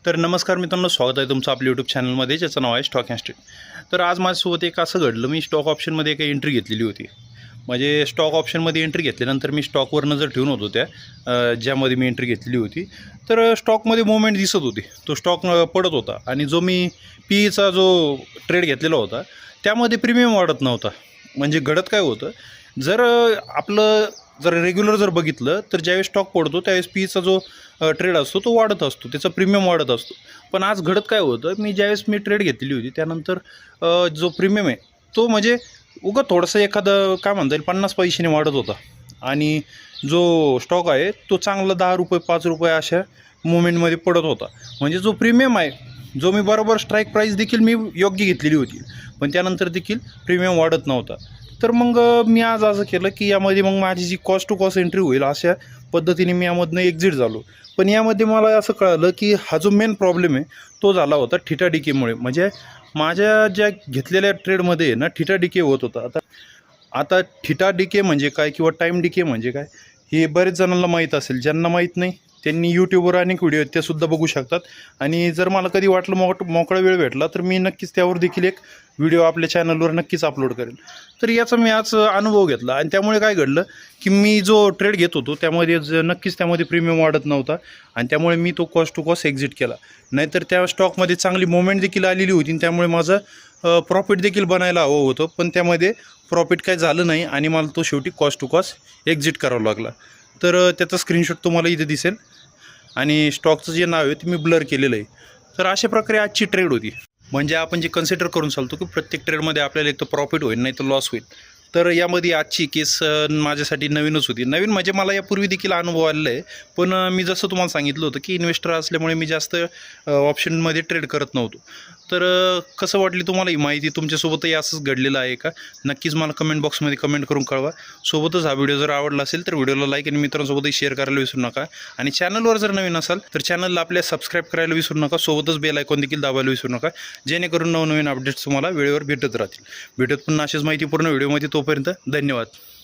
तर नमस्कार मित्रांनो, स्वागत आहे तुमचं आपल्या यूट्यूब चॅनलमध्ये, ज्याचं नाव आहे स्टॉक अँड स्ट्रीट। तर आज माझ्यासोबत एक असं घडलं, मी स्टॉक ऑप्शनमध्ये एक एंट्री घेतलेली होती। म्हणजे स्टॉक ऑप्शनमध्ये एंट्री घेतल्यानंतर मी स्टॉकवर नजर ठेवून होतो त्या ज्यामध्ये मी एंट्री घेतलेली होती। तर स्टॉकमध्ये मुवमेंट दिसत होती, तो स्टॉक पडत होता आणि जो मी पीचा जो ट्रेड घेतलेला होता त्यामध्ये प्रीमियम वाढत नव्हता। म्हणजे घडत काय होतं, जर आपलं रेग्युलर जर बघितलं तर ज्यावेळेस स्टॉक पडतो त्यावेळेस पीचा जो ट्रेड असतो तो वाढत असतो, त्याचा प्रीमियम वाढत असतो। पण आज घडत काय होतं, मी ज्यावेळेस मी ट्रेड घेतलेली होती त्यानंतर जो प्रीमियम आहे तो म्हणजे उगा थोडंसं एखादं काय म्हणता येईल 50 पैशाने वाढत होता आणि जो स्टॉक आहे तो चांगला 10 रुपये 5 रुपये अशा मुवमेंटमध्ये पडत होता। म्हणजे जो प्रीमियम आहे, जो मी बरोबर स्ट्राईक प्राईस देखील मी योग्य घेतलेली होती, पण त्यानंतर देखील प्रीमियम वाढत नव्हता। तर मग मी आज असं केलं की यामध्ये मग माझी जी कॉस्ट टू कॉस्ट एंट्री होईल अशा पद्धतीने मी यामधनं एक्झिट झालो। पण यामध्ये मला असं कळलं की हा जो मेन प्रॉब्लेम आहे तो झाला होता थिटा डिकेमुळे। म्हणजे माझ्या ज्या घेतलेल्या ट्रेडमध्ये ना थिटा डिके होत होता। आता थिटा डिके म्हणजे काय किंवा टाईम डिके म्हणजे काय हे बरेच जणांना माहीत असेल, ज्यांना माहीत नाही त्यांनी यूट्यूबवर अनेक व्हिडिओ आहेत ते सुद्धा बघू शकतात। आणि जर मला कधी वाटलं मोकळा वेळ भेटला तर मी नक्कीच त्यावर देखील एक व्हिडिओ आपल्या चॅनलवर नक्कीच अपलोड करेन। तर याचा मी आज अनुभव घेतला आणि त्यामुळे काय घडलं की मी जो ट्रेड घेत होतो त्यामध्ये नक्कीच त्यामध्ये प्रीमियम वाढत नव्हता आणि त्यामुळे मी तो कॉस्ट टू कॉस्ट एक्झिट केला। नाहीतर त्या स्टॉकमध्ये चांगली मुवमेंट देखील आलेली होती आणि त्यामुळे माझं प्रॉफिट देखील बनायला हवं होतं, पण त्यामध्ये प्रॉफिट काय झालं नाही आणि मला तो शेवटी कॉस्ट टू कॉस्ट एक्झिट करावा लागला। तर त्याचा स्क्रीनशॉट तुम्हाला इथे दिसेल आणि स्टॉकचं जे नाव आहे ते मी ब्लर केलेलं आहे। तर अशा प्रकारे आजची ट्रेड होती। म्हणजे आपण जे कन्सिडर करून चालतो की प्रत्येक ट्रेडमध्ये आपल्याला एक तर प्रॉफिट होईल नाही तर लॉस होईल। तर यामध्ये आजची केस माझ्यासाठी नवीनच होती। नवीन म्हणजे मला यापूर्वी देखील अनुभव आलेला आहे, पण मी जसं तुम्हाला सांगितलं होतं की इन्व्हेस्टर असल्यामुळे मी जास्त ऑप्शनमध्ये ट्रेड करत नव्हतो। तर कसं वाटली तुम्हाला ही माहिती? तुमच्यासोबतही असंच घडलेलं आहे का? नक्कीच मला कमेंट बॉक्समध्ये कमेंट करून कळवा। सोबतच हा व्हिडिओ जर आवडला असेल तर व्हिडिओला लाईक आणि मित्रांसोबतही शेअर करायला विसरू नका। आणि चॅनलवर जर नवीन असाल तर चॅनलला आपल्या सबस्क्राईब करायला विसरू नका। सोबतच बेल आयकॉन देखील दाबायला विसरू नका, जेणेकरून नवनवीन अपडेट्स तुम्हाला वेळेवर भेटत राहतील। भेटत पुन्हा अशीच माहितीपूर्ण व्हिडिओमध्ये, तोपर्यंत धन्यवाद।